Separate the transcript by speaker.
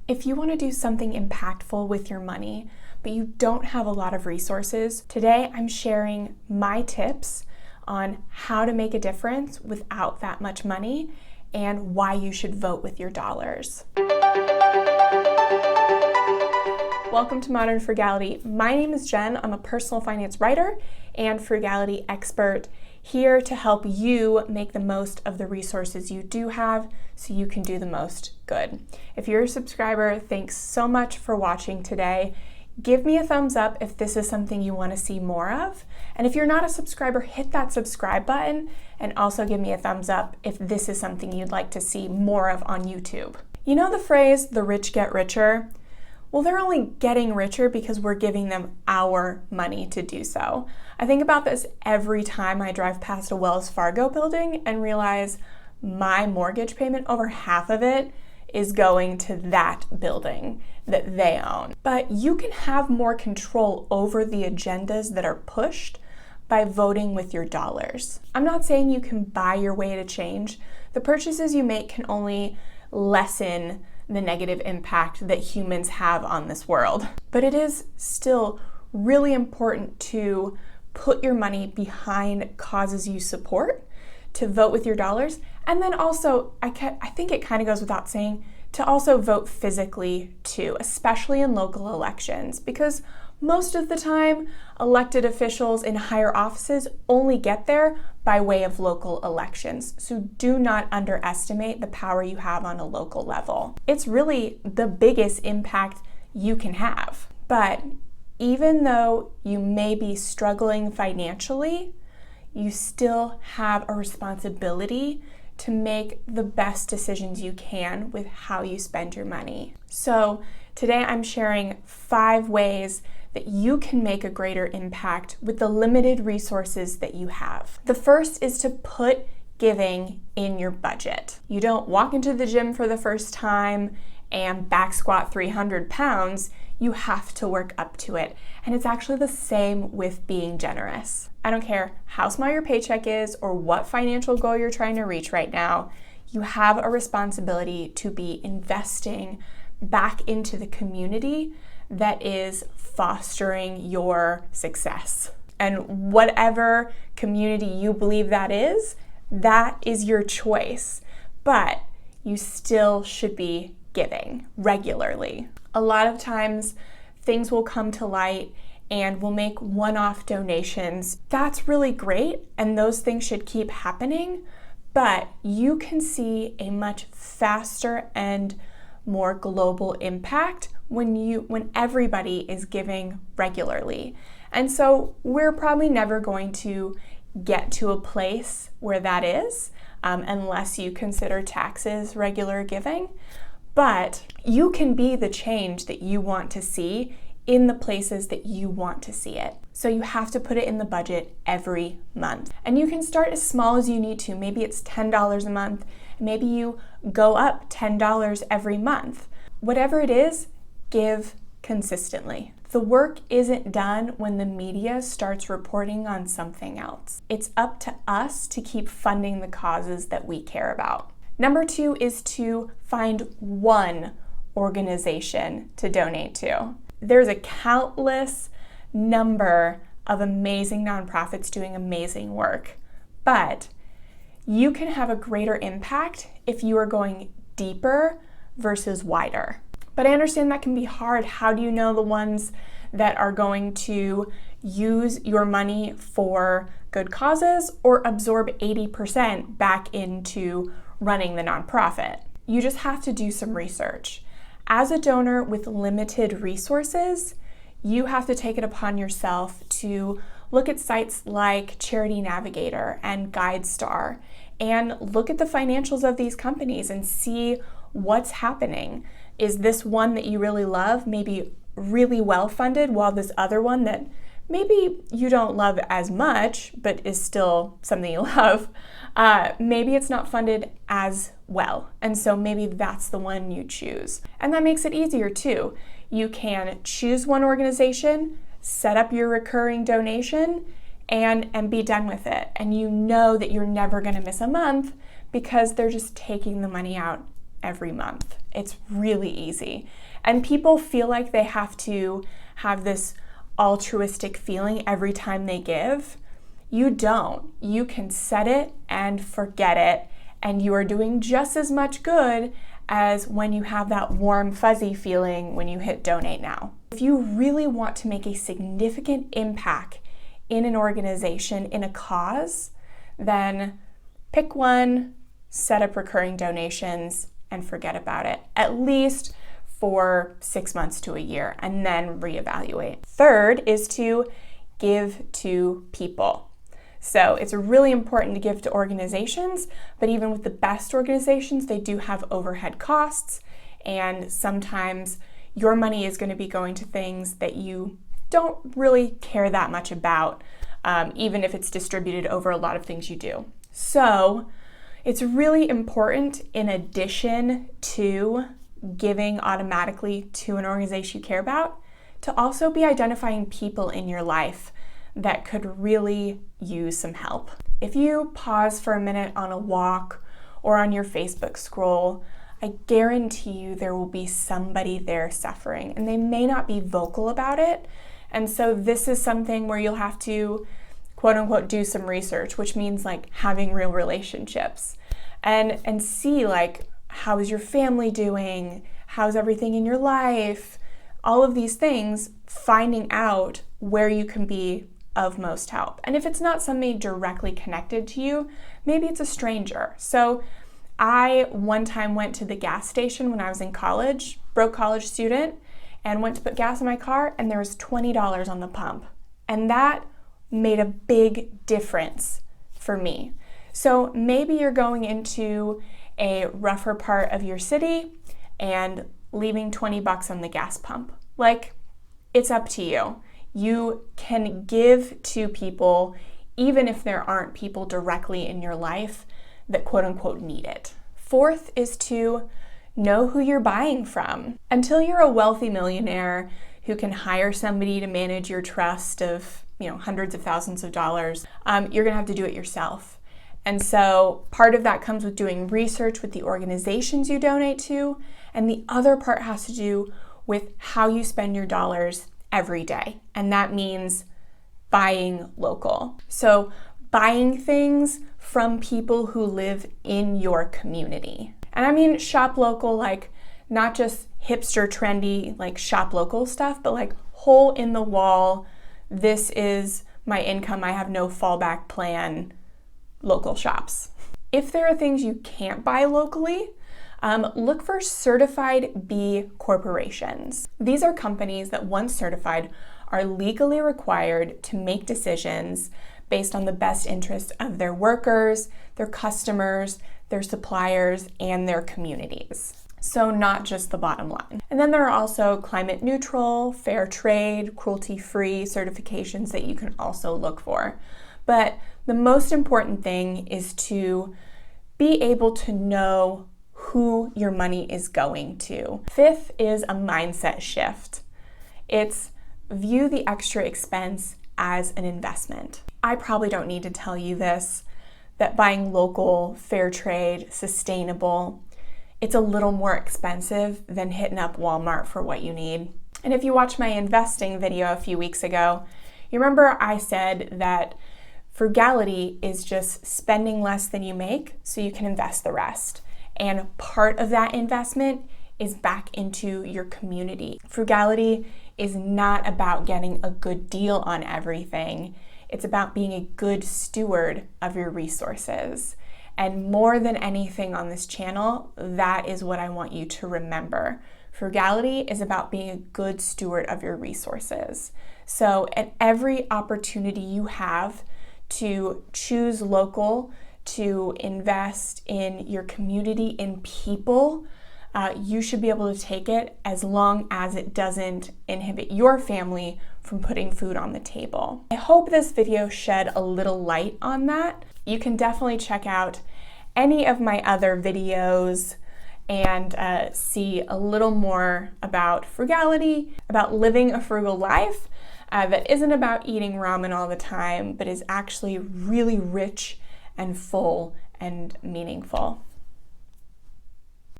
Speaker 1: If you want to do something impactful with your money, but you don't have a lot of resources, today I'm sharing my tips on how to make a difference without that much money and why you should vote with your dollars. Welcome to Modern Frugality. My name is Jen. I'm a personal finance writer and frugality expert, here to help you make the most of the resources you do have so you can do the most good. If you're a subscriber, thanks so much for watching today. Give me a thumbs up if this is something you want to see more of. And if you're not a subscriber, hit that subscribe button and also give me a thumbs up if this is something you'd like to see more of on YouTube. You know the phrase, the rich get richer? Well, they're only getting richer because we're giving them our money to do so. I think about this every time I drive past a Wells Fargo building and realize my mortgage payment, over half of it, is going to that building that they own. But you can have more control over the agendas that are pushed by voting with your dollars. I'm not saying you can buy your way to change. The purchases you make can only lessen the negative impact that humans have on this world. But it is still really important to put your money behind causes you support, to vote with your dollars, and then also, I think it kind of goes without saying, to also vote physically too, especially in local elections, because most of the time, elected officials in higher offices only get there by way of local elections. So do not underestimate the power you have on a local level. It's really the biggest impact you can have. But even though you may be struggling financially, you still have a responsibility to make the best decisions you can with how you spend your money. So today I'm sharing 5 ways that you can make a greater impact with the limited resources that you have. The first is to put giving in your budget. You don't walk into the gym for the first time and back squat 300 pounds. You have to work up to it. And it's actually the same with being generous. I don't care how small your paycheck is or what financial goal you're trying to reach right now, you have a responsibility to be investing back into the community that is fostering your success. And whatever community you believe that is your choice. But you still should be giving regularly. A lot of times things will come to light and we'll make one-off donations. That's really great, and those things should keep happening, but you can see a much faster and more global impact when everybody is giving regularly. And so we're probably never going to get to a place where that is, unless you consider taxes regular giving. But you can be the change that you want to see in the places that you want to see it. So you have to put it in the budget every month. And you can start as small as you need to. Maybe it's $10 a month. Maybe you go up $10 every month. Whatever it is, give consistently. The work isn't done when the media starts reporting on something else. It's up to us to keep funding the causes that we care about. Number 2 is to find one organization to donate to. There's a countless number of amazing nonprofits doing amazing work, but you can have a greater impact if you are going deeper versus wider. But I understand that can be hard. How do you know the ones that are going to use your money for good causes or absorb 80% back into running the nonprofit? You just have to do some research. As a donor with limited resources, you have to take it upon yourself to look at sites like Charity Navigator and GuideStar and look at the financials of these companies and see what's happening. Is this one that you really love maybe really well funded, while this other one that maybe you don't love as much but is still something you love, maybe it's not funded as well, and so maybe that's the one you choose. And that makes it easier too. You can choose one organization, set up your recurring donation, and be done with it. And you know that you're never going to miss a month because they're just taking the money out every month. It's really easy. And people feel like they have to have this altruistic feeling every time they give. You don't. You can set it and forget it, and you are doing just as much good as when you have that warm, fuzzy feeling when you hit donate now. If you really want to make a significant impact in an organization, in a cause, then pick one, set up recurring donations, and forget about it, at least for 6 months to a year, and then reevaluate. Third is to give to people. So it's really important to give to organizations, but even with the best organizations, they do have overhead costs, and sometimes your money is going to be going to things that you don't really care that much about, even if it's distributed over a lot of things you do. So it's really important, in addition to giving automatically to an organization you care about, to also be identifying people in your life that could really use some help. If you pause for a minute on a walk or on your Facebook scroll, I guarantee you there will be somebody there suffering, and they may not be vocal about it. And so this is something where you'll have to, quote unquote, do some research, which means like having real relationships and see like, how is your family doing? How's everything in your life? All of these things, finding out where you can be of most help. And if it's not somebody directly connected to you, maybe it's a stranger. So I one time went to the gas station when I was in college, broke college student, and went to put gas in my car, and there was $20 on the pump. And that made a big difference for me. So maybe you're going into a rougher part of your city and leaving $20 on the gas pump. Like, it's up to you. You can give to people even if there aren't people directly in your life that quote unquote need it. Fourth is to know who you're buying from. Until you're a wealthy millionaire who can hire somebody to manage your trust of, hundreds of thousands of dollars, you're gonna have to do it yourself. And so part of that comes with doing research with the organizations you donate to, and the other part has to do with how you spend your dollars every day. And that means buying local. So buying things from people who live in your community. And I mean shop local, like not just hipster trendy, like shop local stuff, but like hole in the wall, this is my income, I have no fallback plan, local shops. If there are things you can't buy locally, look for certified B corporations. These are companies that, once certified, are legally required to make decisions based on the best interest of their workers, their customers, their suppliers, and their communities. So not just the bottom line. And then there are also climate neutral, fair trade, cruelty-free certifications that you can also look for. But the most important thing is to be able to know who your money is going to. Fifth is a mindset shift. It's view the extra expense as an investment. I probably don't need to tell you this, that buying local, fair trade, sustainable, it's a little more expensive than hitting up Walmart for what you need. And if you watched my investing video a few weeks ago, you remember I said that frugality is just spending less than you make so you can invest the rest. And part of that investment is back into your community. Frugality is not about getting a good deal on everything. It's about being a good steward of your resources. And more than anything on this channel, that is what I want you to remember. Frugality is about being a good steward of your resources. So at every opportunity you have to choose local, to invest in your community, in people, you should be able to take it as long as it doesn't inhibit your family from putting food on the table. I hope this video shed a little light on that. You can definitely check out any of my other videos and see a little more about frugality, about living a frugal life that isn't about eating ramen all the time, but is actually really rich and full and meaningful.